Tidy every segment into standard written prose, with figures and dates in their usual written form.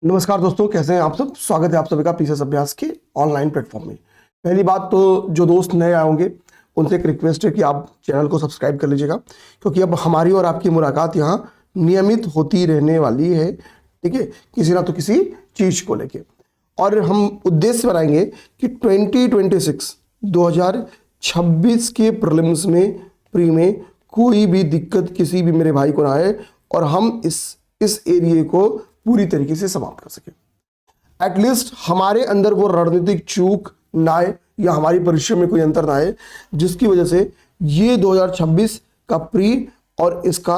नमस्कार दोस्तों, कैसे हैं आप सब। स्वागत है आप सभी का पीसीएस अभ्यास के ऑनलाइन प्लेटफॉर्म में। पहली बात तो जो दोस्त नए आए होंगे उनसे एक रिक्वेस्ट है कि आप चैनल को सब्सक्राइब कर लीजिएगा, क्योंकि अब हमारी और आपकी मुलाकात यहाँ नियमित होती रहने वाली है। ठीक है, किसी ना तो किसी चीज़ को लेके। और हम उद्देश्य बनाएंगे कि 2026 के प्रीलिम्स में प्री में कोई भी दिक्कत किसी भी मेरे भाई को ना आए और हम इस एरिया को पूरी तरीके से समाप्त कर सके। एटलीस्ट हमारे अंदर वो रणनीतिक चूक ना आए या हमारी परिश्रम में कोई अंतर ना आए जिसकी वजह से ये 2026 का प्री और इसका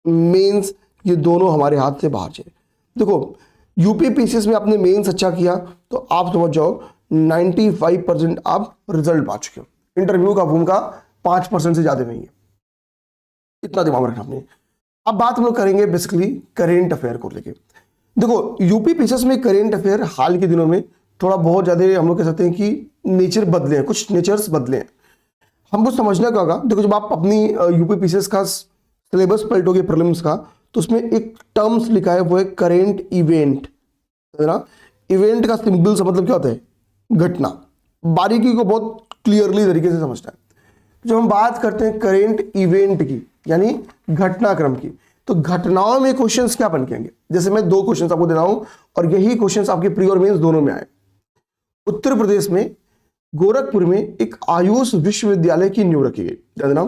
मेंस ये दोनों हमारे हाथ से बाहर जाए। देखो, यूपी पीसीएस में आपने मेंस अच्छा किया तो आप समझ जाओ 95% आप रिजल्ट पा चुके हो। इंटरव्यू का भूमिका 5% से ज्यादा नहीं है, इतना दिमाग में रखना आपने। अब बात हम लोग करेंगे बेसिकली करेंट अफेयर को लेके। देखो, यूपी पीसीएस में करेंट अफेयर हाल के दिनों में थोड़ा बहुत ज़्यादा हम लोग कह सकते हैं कि नेचर बदले हैं, कुछ नेचर्स बदले हैं। हमको समझना क्या होगा। देखो, जब आप अपनी यूपी पीसीएस का सिलेबस पलटोगे प्रीलिम्स का, तो उसमें एक टर्म्स लिखा है, वो है करेंट इवेंट, है ना। इवेंट का सिंपल सा मतलब क्या होता है? घटना। बारीकी को बहुत क्लियरली तरीके से समझना है। जब हम बात करते हैं करेंट इवेंट की, यानी घटनाक्रम की, तो घटनाओं में क्वेश्चंस क्या बन के आएंगे। जैसे मैं 2 क्वेश्चंस आपको दे रहा हूं और यही क्वेश्चंस आपके प्री और मेंस दोनों में आए। उत्तर प्रदेश में गोरखपुर में एक आयुष विश्वविद्यालय की नींव रखी गई। ध्यान देना,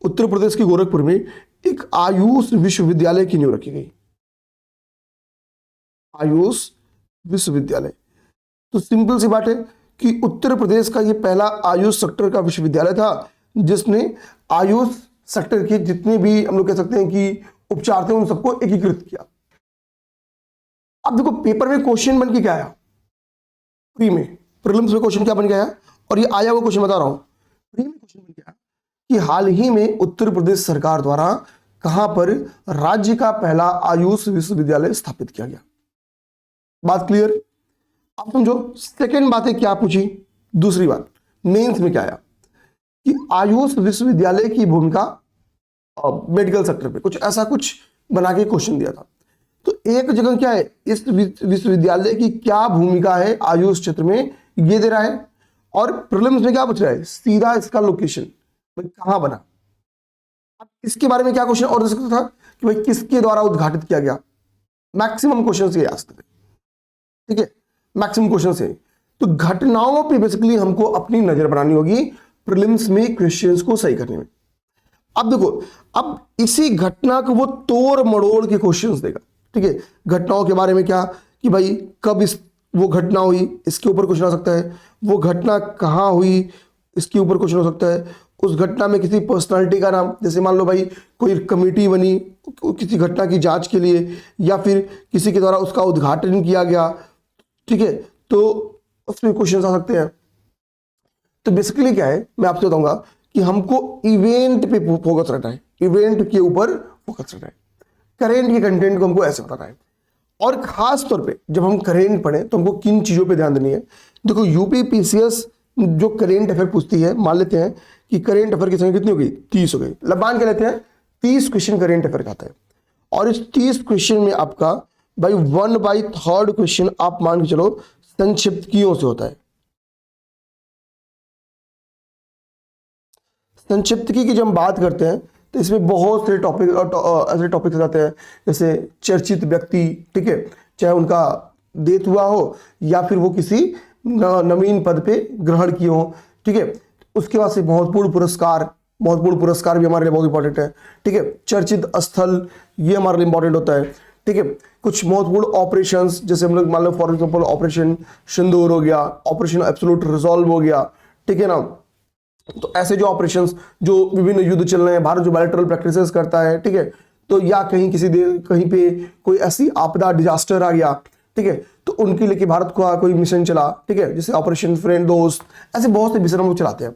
उत्तर प्रदेश के गोरखपुर में एक आयुष विश्वविद्यालय की नींव रखी गई। आयुष विश्वविद्यालय, तो सिंपल सी बात है कि उत्तर प्रदेश का यह पहला आयुष सेक्टर का विश्वविद्यालय था जिसने आयुष सेक्टर के जितने भी हम लोग कह सकते हैं कि उपचार थे उन सबको एकीकृत किया। अब देखो, पेपर में क्वेश्चन बन के क्या आया, प्री में प्रीलिम्स में क्वेश्चन क्या बन गया, और ये आया वो क्वेश्चन बता रहा हूं। प्री में क्वेश्चन बन गया कि हाल ही में उत्तर प्रदेश सरकार द्वारा कहां पर राज्य का पहला आयुष विश्वविद्यालय स्थापित किया गया। बात क्लियर। अब समझो, सेकेंड बात है क्या पूछी। दूसरी बात मेंस में क्या आया कि आयुष विश्वविद्यालय की भूमिका मेडिकल सेक्टर पे, कुछ ऐसा कुछ बना के क्वेश्चन दिया था। तो एक जगह क्या है, इस विश्वविद्यालय की क्या भूमिका है आयुष क्षेत्र में, ये दे रहा है। और प्रीलिम्स में क्या पूछ रहा है, सीधा इसका लोकेशन, भाई कहां बना। अब इसके बारे में क्या क्वेश्चन और दे सकता था कि भाई किसके द्वारा उद्घाटित किया गया। मैक्सिमम क्वेश्चन ये आ सकते थे। ठीक है, मैक्सिमम क्वेश्चन से। तो घटनाओं पे बेसिकली हमको अपनी नजर बनानी होगी प्रीलिम्स में क्वेश्चंस को सही करने में। अब देखो, अब इसी घटना को वो तोड़ मड़ोड़ के क्वेश्चंस देगा। ठीक है, घटनाओं के बारे में क्या कि भाई कब वो घटना हुई, इसके ऊपर क्वेश्चन आ सकता है। वो घटना कहाँ हुई, इसके ऊपर क्वेश्चन हो सकता है। उस घटना में किसी पर्सनालिटी का नाम, जैसे मान लो भाई कोई कमेटी बनी किसी घटना की जांच के लिए, या फिर किसी के द्वारा उसका उद्घाटन किया गया। ठीक है, तो उसमें क्वेश्चन आ सकते हैं। तो बेसिकली क्या है, मैं आपसे बताऊंगा कि हमको इवेंट पे फोकस रखना है, इवेंट के ऊपर फोकस रखना है। करेंट के कंटेंट को हमको ऐसे बताना है। और खास तौर पे जब हम करेंट पढ़ें तो हमको किन चीजों पे ध्यान देनी है। देखो, यूपी पीसीएस जो करेंट अफेयर पूछती है, मान लेते हैं कि करेंट अफेयर की संख्या कितनी हो गई, 30 हो गई। मान के लेते हैं 30 क्वेश्चन करेंट अफेयर का आता है, और इस 30 क्वेश्चन में आपका भाई 1/3 क्वेश्चन आप मान के चलो संक्षिप्तकियों से होता है। संक्षिप्तकी की जब हम बात करते हैं तो इसमें बहुत से ऐसे टॉपिक्स आते हैं, जैसे चर्चित व्यक्ति, ठीक है, चाहे उनका डेथ हुआ हो या फिर वो किसी नवीन पद पे ग्रहण किए हो। ठीक है, उसके बाद से महत्वपूर्ण पुरस्कार भी हमारे लिए बहुत इंपॉर्टेंट है। ठीक है, चर्चित स्थल ये हमारे लिए इंपॉर्टेंट होता है। ठीक है, कुछ महत्वपूर्ण ऑपरेशंस, जैसे हम लोग मान लो फॉर एग्जांपल ऑपरेशन सिंदूर हो गया, ऑपरेशन एब्सोल्यूट रिजॉल्व हो गया। ठीक है ना, तो ऐसे जो ऑपरेशंस जो विभिन्न युद्ध चल रहे हैं, भारत जो बायलैटरल प्रैक्टिसेस करता है, ठीक है, तो या कहीं कहीं पे कोई ऐसी आपदा डिजास्टर आ गया, ठीक है, तो उनके लिए भारत का कोई मिशन चला, ठीक है, जैसे ऑपरेशन फ्रेंड दोस्त, ऐसे बहुत से मिशन हम लोग चलाते हैं।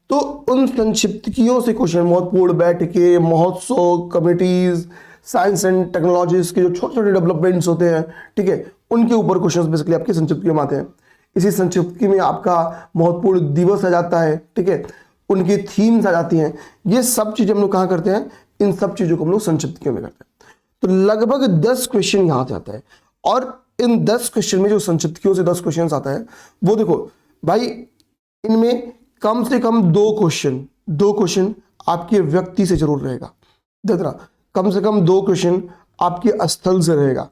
तो उन संक्षिप्तकियों से क्वेश्चन, महत्वपूर्ण बैठकें, महोत्सव, कमिटीज, साइंस एंड टेक्नोलॉजीज के जो छोटे छोटे डेवलपमेंट्स होते हैं, ठीक है, उनके ऊपर क्वेश्चन बेसिकली आपके संक्षिप्तकियों में आते हैं। इसी संक्षिप्तकी में आपका महत्वपूर्ण दिवस आ जाता है। ठीक है, उनकी थीम्स आ जाती हैं। ये सब चीजें हम लोग कहाँ करते हैं, इन सब चीजों को हम लोग संक्षिप्तकियों में करते हैं। तो लगभग 10 क्वेश्चन यहां से आता है। और इन 10 क्वेश्चन में जो संचितकियों से 10 क्वेश्चन आता है वो देखो भाई, इनमें कम से कम दो क्वेश्चन आपके व्यक्ति से जरूर रहेगा। देखना, कम से कम 2 क्वेश्चन आपके स्थल से रहेगा,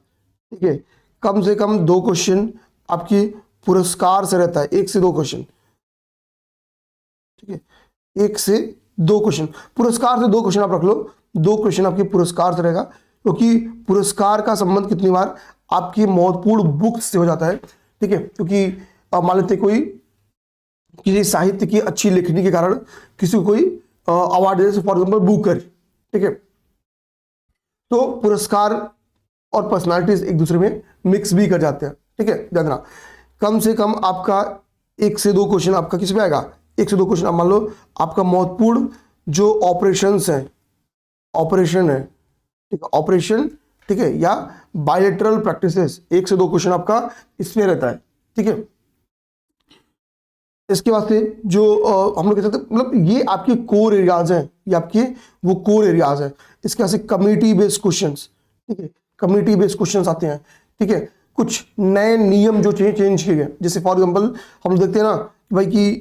ठीक है। कम से कम 2 क्वेश्चन आपके पुरस्कार से रहता है, 1 से 2 क्वेश्चन, ठीक है। 1 से 2 क्वेश्चन पुरस्कार से, 2 क्वेश्चन आप रख लो, 2 क्वेश्चन आपके पुरस्कार से रहेगा, क्योंकि पुरस्कार का संबंध कितनी बार आपकी महत्वपूर्ण बुक्स से हो जाता है, ठीक है। क्योंकि मान लेते कोई किसी साहित्य की अच्छी लेखनी के कारण किसी को कोई award they, for example Booker, ठीक है। तो पुरस्कार और पर्सनालिटीज एक दूसरे में मिक्स भी कर जाते हैं, ठीक है। ध्यान रखना, कम से कम आपका 1 से 2 क्वेश्चन आपका किस पे आएगा, 1 से 2 क्वेश्चन। आप मान लो आपका महत्वपूर्ण जो ऑपरेशन है, ठीक है, ऑपरेशन, ठीक है, या बायलैटरल प्रैक्टिसेस, 1 से 2 क्वेश्चन आपका इसमें रहता है, ठीक है। इसके बाद से जो हम लोग कह सकते हैं, मतलब ये आपके कोर एरियाज हैं, ये आपके वो कोर एरियाज हैं। इसके बाद से कम्युनिटी बेस्ड क्वेश्चंस, ठीक है, कम्युनिटी बेस्ड क्वेश्चंस आते हैं, ठीक है। कुछ नए नियम जो चेंज किए गए, जैसे फॉर एग्जांपल हम देखते हैं ना कि भाई कि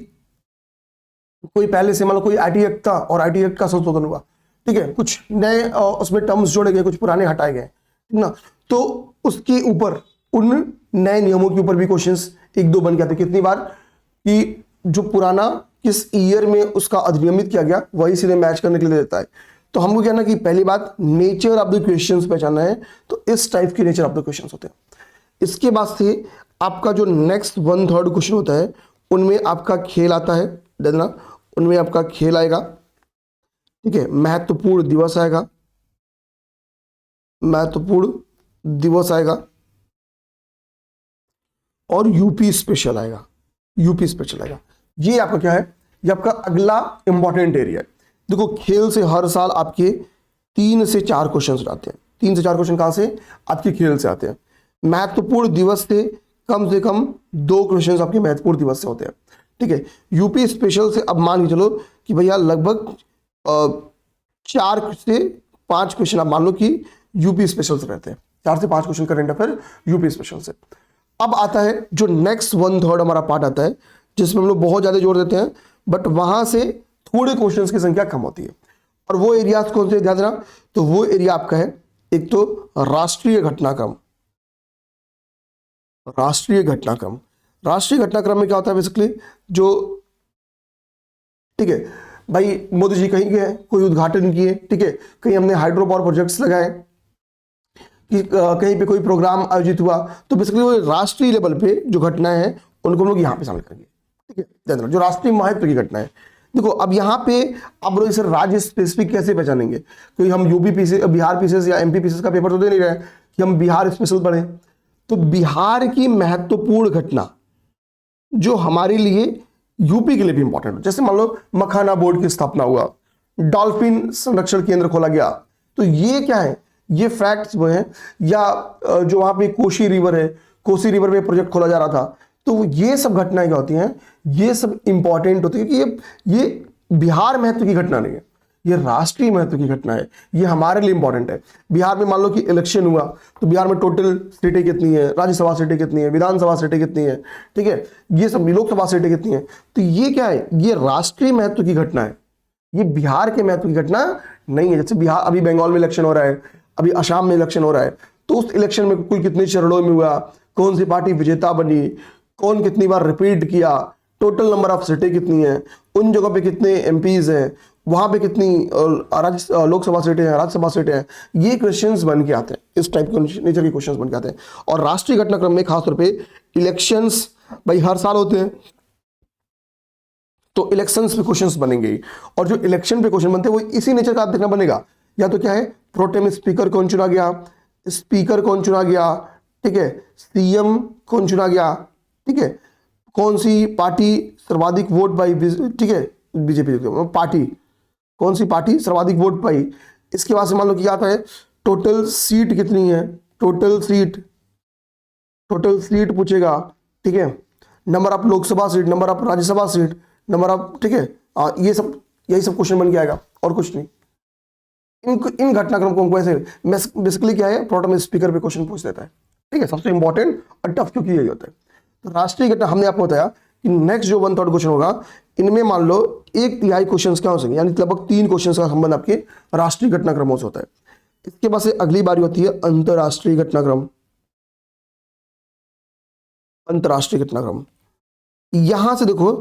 कोई पहले से मतलब कोई आईटी एक्ट था और आईटी एक्ट का संशोधन हुआ, ठीक है, कुछ नए उसमें टर्म्स जोड़े गए, कुछ पुराने हटाए गए, ठीक ना। तो उसके ऊपर, उन नए नियमों के ऊपर भी क्वेश्चंस 1-2 बन के आते। कितनी बार कि जो पुराना किस ईयर में उसका अधिनियमित किया गया वही सीधे मैच करने के लिए देता है। तो हमको क्या ना कि पहली बात नेचर ऑफ द क्वेश्चंस पहचानना है, तो इस टाइप के नेचर ऑफ द क्वेश्चंस होते हैं। इसके बाद से आपका जो नेक्स्ट 1/3 क्वेश्चन होता है, उनमें आपका खेल आता है, देखना, उनमें आपका खेल आएगा, ठीक है। महत्वपूर्ण दिवस आएगा, महत्वपूर्ण दिवस आएगा, और यूपी स्पेशल आएगा, यूपी स्पेशल आएगा। ये आपका क्या है, ये आपका अगला इंपॉर्टेंट एरिया है। देखो, खेल से हर साल आपके 3 से 4 क्वेश्चन आते हैं। 3 से 4 क्वेश्चन कहां से, आपके खेल से आते हैं। महत्वपूर्ण दिवस से कम 2 क्वेश्चन आपके महत्वपूर्ण दिवस से होते हैं, ठीक है। यूपी स्पेशल से अब मान के चलो कि भैया लगभग 4 से 5 क्वेश्चन आप मान लो कि यूपी स्पेशल से रहते हैं। 4 से 5 question current affair UP special से। अब आता है जो नेक्स्ट 1/3 हमारा पार्ट आता है, जिसमें हम लोग बहुत ज्यादा जोर देते हैं, बट वहां से थोड़े क्वेश्चंस की संख्या कम होती है। और वो एरियाज कौन से, ध्यान देना, तो वो एरिया आपका है, एक तो राष्ट्रीय घटनाक्रम। राष्ट्रीय घटनाक्रम में क्या होता है बेसिकली, जो, ठीक है भाई, मोदी जी कहीं गए, कोई उद्घाटन किए, ठीक है, कहीं हमने हाइड्रो पावर प्रोजेक्ट्स लगाए, कि कहीं पे कोई प्रोग्राम आयोजित हुआ, तो बेसिकली वो राष्ट्रीय लेवल पे जो घटनाएं हैं उनको हम लोग यहाँ पे शामिल करेंगे, ठीक है। ध्यान रखना, जो राष्ट्रीय महत्व की घटना है। देखो अब यहाँ पे आप लोग इसे राज्य स्पेसिफिक कैसे पहचानेंगे, क्योंकि हम यूपी पीसीएस, बिहार पीसीएस या एमपी पीसीएस का पेपर तो दे नहीं रहे कि हम बिहार स्पेशल पढ़े। तो बिहार की महत्वपूर्ण घटना जो हमारे लिए यूपी के लिए भी इंपॉर्टेंट है, जैसे मान लो मखाना बोर्ड की स्थापना हुआ, डॉल्फिन संरक्षण केंद्र खोला गया, तो ये क्या है, ये फैक्ट्स वो हैं। या जो वहां पे कोसी रिवर है, कोसी रिवर में प्रोजेक्ट खोला जा रहा था, तो ये सब घटनाएं क्या होती हैं, ये सब इंपॉर्टेंट होती है, क्योंकि ये बिहार महत्व की घटना नहीं है, ये राष्ट्रीय महत्व की घटना है, ये हमारे लिए इंपॉर्टेंट है। बिहार में मान लो कि इलेक्शन हुआ, तो बिहार में टोटल सीटें कितनी है, राज्यसभा सीटें कितनी है, विधानसभा सीटें कितनी है, ठीक है, ये सब लोकसभा सीटें कितनी है, तो ये क्या है, ये राष्ट्रीय महत्व की घटना है, ये बिहार के महत्व की घटना नहीं है। जैसे बिहार, अभी बंगाल में इलेक्शन हो रहा है, अभी असम में इलेक्शन हो रहा है, तो उस इलेक्शन में कुल कितने चरणों में हुआ, कौन सी पार्टी विजेता बनी, कौन कितनी बार रिपीट किया, टोटल नंबर ऑफ सीटें कितनी हैं, उन जगहों पे कितने एमपीज हैं, वहां पे कितनी लोकसभा सीटें हैं, राज्यसभा सीटें हैं, ये क्वेश्चंस बन के आते हैं, इस टाइप के नेचर के क्वेश्चंस बन के आते हैं। और राष्ट्रीय घटनाक्रम में खासतौर पे इलेक्शंस भाई हर साल होते हैं, तो इलेक्शंस पे क्वेश्चंस बनेंगे, और जो इलेक्शन पे क्वेश्चन बनते हैं वो इसी नेचर का देखना बनेगा। या तो क्या है, प्रोटेम स्पीकर कौन चुना गया, स्पीकर कौन चुना गया, ठीक है, सीएम कौन चुना गया, ठीक है, कौन सी पार्टी सर्वाधिक वोट पाई, ठीक है, बीजेपी पार्टी, कौन सी पार्टी सर्वाधिक वोट पाई। इसके बाद से मान लो कि आता है टोटल सीट कितनी है, टोटल सीट पूछेगा, ठीक है, number of Lok Sabha seat, number of Rajya Sabha seat, number of, ठीक है, ये सब, यही सब क्वेश्चन बन के आएगा और कुछ नहीं। इन घटनाक्रम को हमको ऐसे बेसिकली क्या है, प्रोटेम स्पीकर पे क्वेश्चन पूछ देता है। ठीक है, सबसे इंपॉर्टेंट और टफ क्योंकि यही होता है। तो राष्ट्रीय घटना हमने आपको बताया कि नेक्स्ट जो 1/3 क्वेश्चन होगा, इनमें मान लो 1/3 क्वेश्चन क्या हो सकेंगे, यानी लगभग 3 क्वेश्चन का संबंध आपके राष्ट्रीय घटनाक्रमों से होता है। इसके बाद से अगली बारी होती है अंतरराष्ट्रीय घटनाक्रम। अंतरराष्ट्रीय घटनाक्रम, यहां से देखो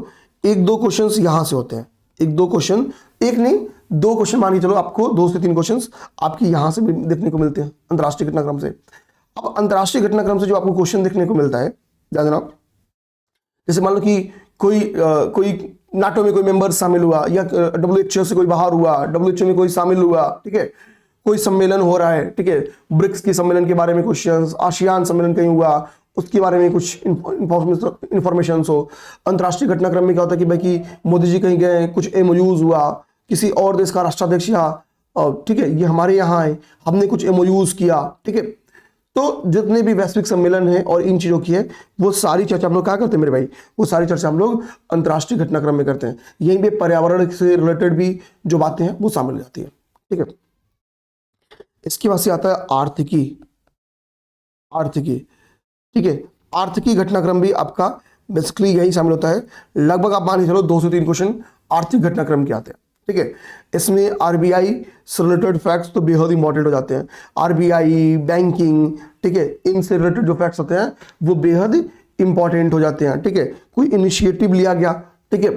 1-2 क्वेश्चंस यहां से होते हैं, 1-2 क्वेश्चन, एक नहीं 2 क्वेश्चन मान के चलो, आपको 2 से 3 क्वेश्चंस आपकी यहां से भी देखने को मिलते हैं अंतरराष्ट्रीय घटनाक्रम से। अब अंतरराष्ट्रीय घटनाक्रम से जो आपको क्वेश्चन देखने को मिलता है, ध्यान देना, जैसे मान लो कि कोई नाटो में कोई मेंबर शामिल हुआ, या WHO से कोई बाहर हुआ, WHO में कोई शामिल हुआ, ठीक है, कोई सम्मेलन हो रहा है, ठीक है, ब्रिक्स के सम्मेलन के बारे में क्वेश्चंस, आसियान सम्मेलन कहीं हुआ उसके बारे में कुछ इंफॉर्मेशन हो। अंतरराष्ट्रीय घटनाक्रम में क्या होता है कि भाई कि मोदी जी कहीं गए, कुछ MOUs हुआ, किसी और देश का राष्ट्राध्यक्ष यहाँ, ठीक है, ये हमारे यहाँ है, हमने कुछ MOUs किया, ठीक है। तो जितने भी वैश्विक सम्मेलन है और इन चीजों की है, वो सारी चर्चा हम लोग क्या करते हैं मेरे भाई, वो सारी चर्चा हम लोग अंतरराष्ट्रीय घटनाक्रम में करते हैं। यहीं पे पर्यावरण से रिलेटेड भी जो बातें हैं वो शामिल हो जाती है, ठीक है। इसके बाद से आता है आर्थिकी। आर्थिकी, ठीक है, आर्थिकी घटनाक्रम भी आपका बेसिकली यही शामिल होता है। लगभग आप मान के चलो 2 से 3 क्वेश्चन आर्थिक घटनाक्रम के आते हैं, ठीक है। इसमें RBI से रिलेटेड फैक्ट्स तो बेहद इंपॉर्टेंट हो जाते हैं। RBI, बैंकिंग, ठीक है, इनसे रिलेटेड जो फैक्ट्स होते हैं वो बेहद इंपॉर्टेंट हो जाते हैं, ठीक है। कोई इनिशिएटिव लिया गया, ठीक है,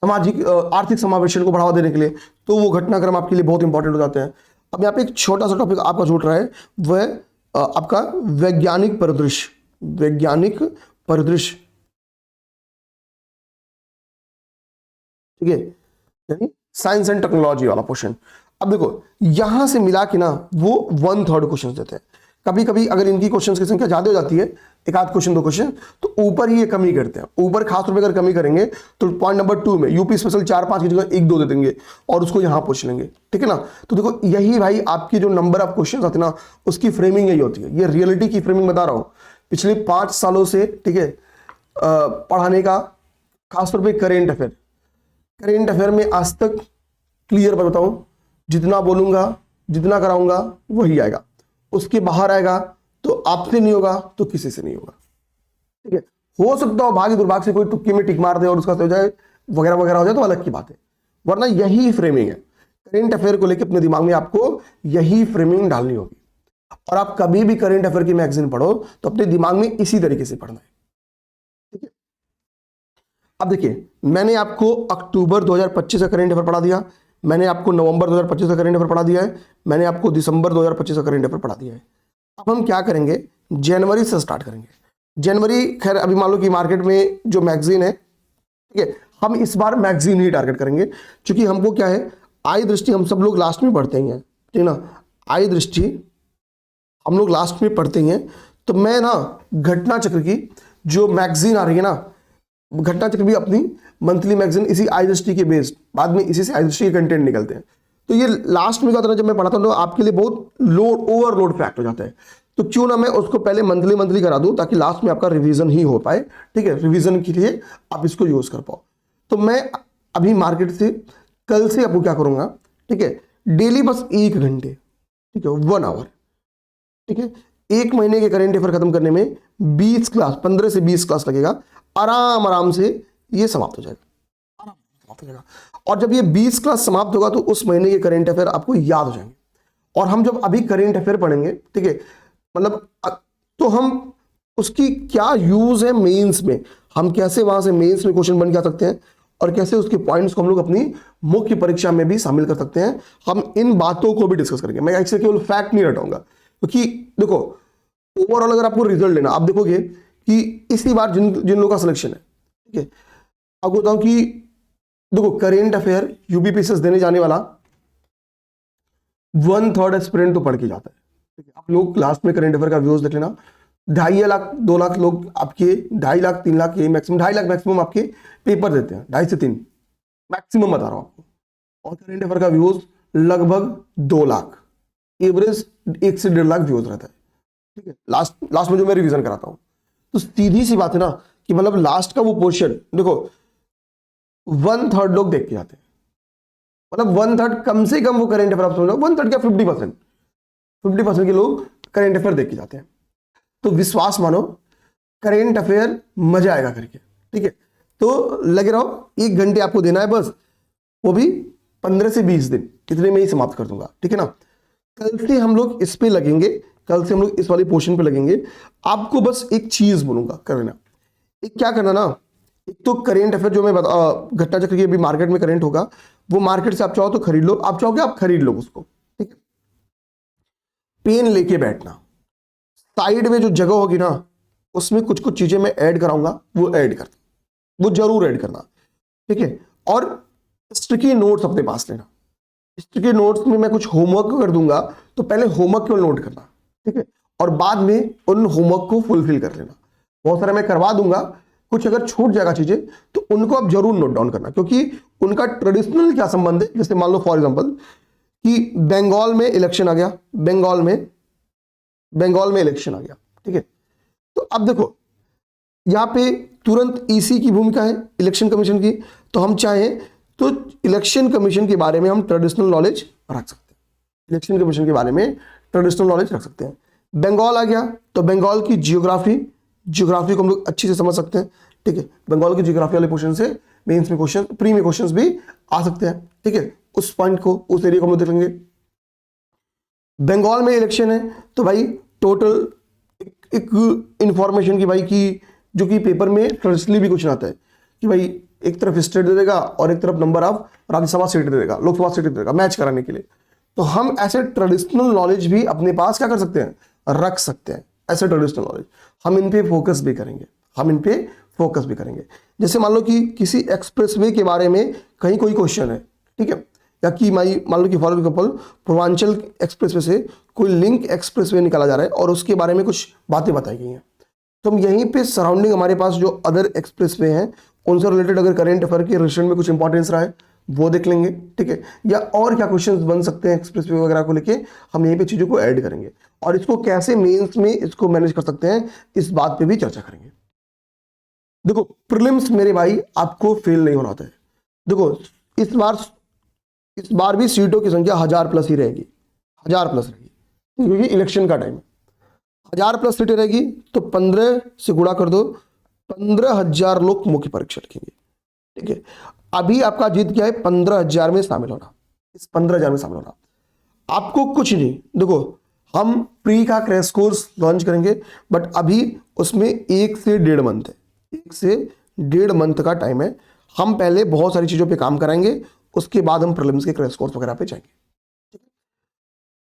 सामाजिक आर्थिक समावेशन को बढ़ावा देने के लिए, तो वो घटनाक्रम आपके लिए बहुत इंपॉर्टेंट हो जाते हैं। अब यहाँ पे एक छोटा सा टॉपिक आपका छूट रहा है, वह आपका वैज्ञानिक परिदृश्य। वैज्ञानिक परिदृश्य, ठीक है, यानी साइंस एंड टेक्नोलॉजी वाला क्वेश्चन। अब देखो यहां से मिला के ना वो 1/3 क्वेश्चन देते हैं। कभी कभी अगर इनकी क्वेश्चन की संख्या ज्यादा हो जाती है, एक आध क्वेश्चन 2 क्वेश्चन, तो ऊपर ही ये कमी करते हैं। ऊपर खास तौर पे अगर कमी करेंगे तो पॉइंट नंबर 2 में यूपी स्पेशल 4-5 की जगह 1-2 दे देंगे और उसको यहां पूछ लेंगे, ठीक है ना। तो देखो यही भाई आपकी जो नंबर ऑफ क्वेश्चन आते हैं ना, उसकी फ्रेमिंग यही होती है। ये रियलिटी की फ्रेमिंग बता रहा हूं पिछले 5 सालों से, ठीक है, पढ़ाने का, खासतौर पर करेंट अफेयर। करेंट अफेयर में आज तक क्लियर बताऊं, जितना बोलूंगा, जितना कराऊंगा वही आएगा, उसके बाहर आएगा तो आपसे नहीं होगा तो किसी से नहीं होगा, ठीक है। हो सकता हो भाग्य दुर्भाग्य से कोई तुक्के में टिक मार दे और उसका हो जाए वगैरह वगैरह हो जाए तो अलग की बात है, वरना यही फ्रेमिंग है। करेंट अफेयर को लेकर अपने दिमाग में आपको यही फ्रेमिंग डालनी होगी। और आप कभी भी करेंट अफेयर की मैगजीन पढ़ो तो अपने दिमाग में इसी तरीके से पढ़ना है, ठीक है। अब देखिए मैंने आपको अक्टूबर 2025 का करेंट अफेयर पढ़ा दिया, मैंने आपको नवंबर 2025 का करेंट अफेयर पढ़ा दिया है, मैंने आपको दिसंबर 2025 का करेंट अफेयर पढ़ा दिया है। अब हम क्या करेंगे, जनवरी से स्टार्ट करेंगे। जनवरी खैर अभी मान लो कि मार्केट में जो मैगजीन है, ठीक है, हम इस बार मैगजीन ही टारगेट करेंगे, क्योंकि हमको क्या है, आय दृष्टि हम सब लोग लास्ट में पढ़ते हैं, ठीक है ना। आय दृष्टि हम लोग लास्ट में पढ़ते हैं, तो मैं ना घटना चक्र की जो मैगजीन आ रही है ना, घटना चक्र भी अपनी मंथली मैगजीन इसी आय दृष्टि के बेस्ड, बाद में इसी से आय दृष्टि के कंटेंट निकलते हैं। तो ये लास्ट में क्या होता है, जब मैं पढ़ाता हूँ तो आपके लिए बहुत लोड, ओवरलोड फैक्ट हो जाता है। तो क्यों ना मैं उसको पहले मंथली करा दूं ताकि लास्ट में आपका रिवीजन ही हो पाए, ठीक है, रिवीजन के लिए आप इसको यूज कर पाओ। तो मैं अभी मार्केट से कल से आपको क्या करूंगा, ठीक है, डेली बस 1 घंटे, ठीक है, 1 आवर, ठीक है, 1 महीने के करेंट अफेयर खत्म करने में 20 क्लास, 15 से 20 क्लास लगेगा, आराम से ये समाप्त हो जाएगा, समाप्त हो जाएगा। और जब ये 20 क्लास समाप्त होगा तो उस महीने के करेंट अफेयर आपको याद हो जाएंगे। और हम जब अभी करेंट अफेयर पढ़ेंगे, ठीक है, मतलब तो हम उसकी क्या यूज है मेंस में, हम कैसे वहां से मेंस में क्वेश्चन बन के आ सकते हैं और कैसे उसके पॉइंट्स को हम लोग अपनी मुख्य परीक्षा में भी शामिल कर सकते हैं, हम इन बातों को भी डिस्कस करेंगे। मैं ऐसे केवल फैक्ट नहीं रटाऊंगा, क्योंकि देखो ओवरऑल अगर आपको रिजल्ट लेना, आप देखोगे कि इसी बार जिन लोगों का सिलेक्शन है, ठीक है, आपको बताऊं कि देखो करेंट अफेयर यूपीपीसीएस देने जाने वाला 1/3 एस्पिरेंट तो पढ़ के जाता है, ठीक है। आप लोग लास्ट में करेंट अफेयर का व्यूज देख लेना, 2.5 लाख 2 लाख लोग आपके, 2.5 लाख 3 लाख ये मैक्सिमम, 2.5 लाख मैक्सिमम आपके पेपर देते हैं, 2.5 से 3 मैक्सिमम बता रहा हूं आपको। और करेंट अफेयर का व्यूज लगभग 2 लाख, एवरेज 1 से 1.5 लाख व्यूज रहता है, ठीक है, लास्ट में जो मैं रिवीजन कराता हूं। तो सीधी सी बात है ना कि मतलब लास्ट का वो पोर्शन देखो 1/3 लोग देख के जाते हैं, मतलब 1/3 कम से कम वो करेंट अफेयर आप समझो, 1/3 क्या 50% के लोग करेंट अफेयर देख के जाते हैं। तो विश्वास मानो, करेंट अफेयर मजा आएगा करके, ठीक है। तो लगे रहो, 1 घंटे आपको देना है बस, वो भी 15 से 20 दिन, इतने में ही समाप्त कर दूंगा, ठीक है ना। कल से हम लोग इस पे लगेंगे, कल से हम लोग इस वाली पोर्शन पे लगेंगे। आपको बस एक चीज बोलूंगा करना, एक क्या करना ना, एक तो करेंट अफेयर जो मैं घटना चक्र की अभी मार्केट में करेंट होगा, वो मार्केट से आप चाहो तो खरीद लो, आप चाहोगे आप खरीद लो उसको, ठीक है। पेन लेके बैठना, साइड में जो जगह होगी ना उसमें कुछ कुछ चीजें मैं ऐड कराऊंगा, वो ऐड करना, वो जरूर ऐड करना, ठीक है। और स्टिकी नोट्स अपने पास लेना, स्टिकी नोट्स में मैं कुछ होमवर्क कर दूंगा, तो पहले होमवर्क को नोट करना, ठीक है, और बाद में उन होमवर्क को फुलफिल कर लेना। बहुत सारा मैं करवा दूंगा, कुछ अगर छूट जाएगा चीजें तो उनको आप जरूर नोट डाउन करना, क्योंकि उनका ट्रेडिशनल क्या संबंध है। जैसे मान लो फॉर एग्जांपल कि बंगाल में इलेक्शन आ गया, बंगाल में इलेक्शन आ गया, ठीक है। तो अब देखो यहां पे तुरंत ईसी की भूमिका है, इलेक्शन कमीशन की, तो हम चाहें तो इलेक्शन कमीशन के बारे में हम ट्रेडिशनल नॉलेज रख सकते हैं, इलेक्शन कमीशन के बारे में ट्रेडिशनल नॉलेज रख सकते हैं। बंगाल आ गया तो बंगाल की जियोग्राफी को हम लोग अच्छी से समझ सकते हैं, ठीक है। बंगाल की जियोग्राफी वाले क्वेश्चन से मेंस में क्वेश्चन, प्री में क्वेश्चंस भी आ सकते हैं, ठीक है। उस पॉइंट को, उस एरिया को हम लोग देखेंगे। बंगाल में इलेक्शन है तो भाई टोटल एक इंफॉर्मेशन की भाई की जो कि पेपर में ट्रेडिशनली भी क्वेश्चन आता है कि भाई एक तरफ स्टेट दे देगा और एक तरफ नंबर ऑफ राज्यसभा सीट दे देगा, लोकसभा सीट दे देगा, मैच कराने के लिए। तो हम ऐसे ट्रेडिशनल नॉलेज भी अपने पास क्या कर सकते हैं, रख सकते हैं, ऐसे ट्रेडिशनल नॉलेज हम इन पे फोकस भी करेंगे, जैसे मान लो कि किसी एक्सप्रेसवे के बारे में कहीं कोई क्वेश्चन है, ठीक है, या कि मान लो कि फॉर एग्जाम्पल पूर्वांचल एक्सप्रेसवे से कोई लिंक एक्सप्रेसवे निकाला जा रहा है और उसके बारे में कुछ बातें बताई गई हैं, तो हम यहीं पे सराउंडिंग हमारे पास जो अदर एक्सप्रेसवे हैं उनसे रिलेटेड अगर करंट अफेयर के रिलेशन में कुछ इंपॉर्टेंस रहा है वो देख लेंगे, ठीक है। या और क्या क्वेश्चंस बन सकते हैं एक्सप्रेसवे वगैरह को लेके, हम यहीं पे चीज़ों को ऐड करेंगे और इसको कैसे मेंस में इसको मैनेज कर सकते हैं इस बात पे भी चर्चा करेंगे। देखो प्रीलिम्स मेरे भाई आपको फेल नहीं होना होता है। देखो इस बार भी सीटों की संख्या 1000+ ही रहेगी, 1000+ रहेगी, क्योंकि इलेक्शन का टाइम है। 1000+ सीटें रहेगी तो 15 से गुणा कर दो, 15,000 लोग मुख्य परीक्षा लिखेंगे, ठीक है। अभी आपका जीत क्या है, 15,000 में शामिल होना, इस 15,000 में शामिल होना। आपको कुछ नहीं, देखो हम प्री का क्रैश कोर्स लॉन्च करेंगे, बट अभी उसमें 1 से 1.5 मंथ है, 1 से 1.5 मंथ का टाइम है। हम पहले बहुत सारी चीजों पे काम कराएंगे, उसके बाद हम प्रीलिम्स के क्रैश कोर्स वगैरह पे जाएंगे।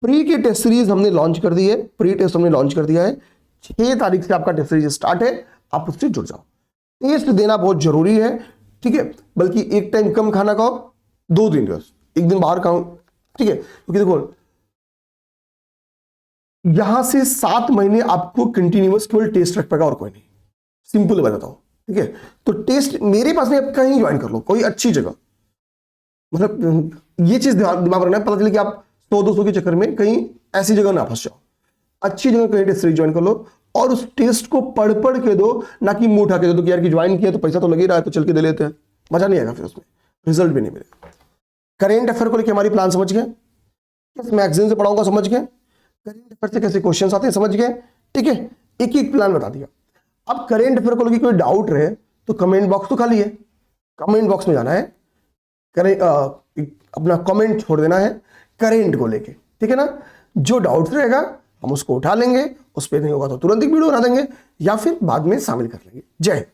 प्री की टेस्ट सीरीज हमने लॉन्च कर दी है, प्री टेस्ट हमने लॉन्च कर दिया है। 6 तारीख से आपका टेस्ट सीरीज स्टार्ट है, आप उससे जुड़ जाओ। टेस्ट देना बहुत जरूरी है, ठीक है, बल्कि एक टाइम कम खाना खाओ, 2 दिन बस, एक दिन बाहर खाओ, ठीक है। क्योंकि देखो यहां से 7 महीने आपको कंटिन्यूअस केवल टेस्ट रख पाएगा और कोई नहीं, सिंपल बताता हूं, ठीक है। तो टेस्ट मेरे पास नहीं, आप कहीं ज्वाइन कर लो, कोई अच्छी जगह, मतलब ये चीज दिमाग रखना है, पता चले कि आप 100-200 के चक्कर में कहीं ऐसी जगह ना फंस जाओ। अच्छी जगह कहीं टेस्ट सीरीज ज्वाइन कर लो और उस टेस्ट को पढ़ के दो, ना कि मुंह उठा के दो कि यार कि ज्वाइन किया तो पैसा तो लग ही रहा है तो चल के दे लेते हैं, मजा नहीं आएगा, फिर उसमें रिजल्ट भी नहीं मिलेगा। करेंट अफेयर को लेकर हमारी प्लान समझ गए, किस मैगजीन से पढ़ाऊंगा समझ गए, करेंट अफेयर से कैसे क्वेश्चन आते हैं समझ गए, ठीक है, एक प्लान बता दिया। अब करेंट अफेयर को लेकर कोई डाउट रहे तो कमेंट बॉक्स तो खाली है, कमेंट बॉक्स में जाना है, अपना कमेंट छोड़ देना है करेंट को लेके, ठीक है ना। जो डाउट रहेगा हम उसको उठा लेंगे, उस पर नहीं होगा तो तुरंत एक वीडियो बना देंगे या फिर बाद में शामिल कर लेंगे। जय हिंद।